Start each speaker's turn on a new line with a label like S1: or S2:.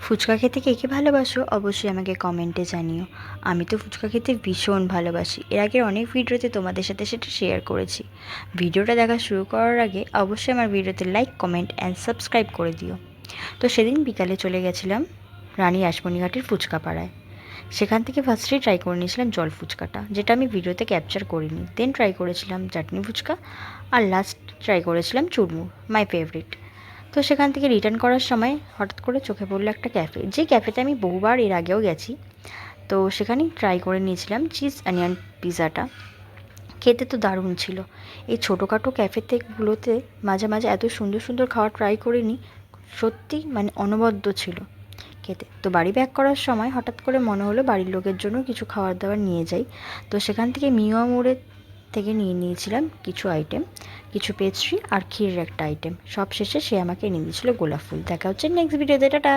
S1: ফুচকা খেতে কে কে ভালোবাসো অবশ্যই আমাকে কমেন্টে জানিও। আমি তো ফুচকা খেতে ভীষণ ভালোবাসি। এর আগের অনেক ভিডিওতে তোমাদের সাথে সেটা শেয়ার করেছি। ভিডিওটা দেখা শুরু করার আগে অবশ্যই আমার ভিডিওতে লাইক, কমেন্ট অ্যান্ড সাবস্ক্রাইব করে দিও। তো সেদিন বিকালে চলে গেছিলাম রানী রাসমণিঘাটের ফুচকা পাড়ায়। সেখান থেকে ফার্স্টেই ট্রাই করে নিয়েছিলাম জল ফুচকাটা, যেটা আমি ভিডিওতে ক্যাপচার করিনি। দেন ট্রাই করেছিলাম চাটনি ফুচকা, আর লাস্ট ট্রাই করেছিলাম চুরমুর, মাই ফেভারিট। তো সেখান থেকে রিটার্ন করার সময় হঠাৎ করে চোখে পড়লো একটা ক্যাফে, যে ক্যাফেতে আমি বহুবার এর আগেও গেছি। তো সেখানেই ট্রাই করে নিয়েছিলাম চিজ অনিয়ন পিৎজাটা। খেতে তো দারুণ ছিল। এই ছোটোখাটো ক্যাফেতেগুলোতে মাঝে মাঝে এত সুন্দর সুন্দর খাবার ট্রাই করে নিই, সত্যি মানে অনবদ্য ছিল খেতে। তো বাড়ি ব্যাক করার সময় হঠাৎ করে মনে হলো বাড়ির লোকের জন্য কিছু খাবার দাবার নিয়ে যাই। তো সেখান থেকে মিওয়া মোড়ের থেকে নিয়ে নিয়েছিলাম কিছু আইটেম, কিছু পেস্ট্রি আর ক্ষীরের একটা আইটেম। সব শেষে সে আমাকে এনে দিয়েছিল গোলাপ ফুল। দেখা হচ্ছে নেক্সট ভিডিওতে, টাটা।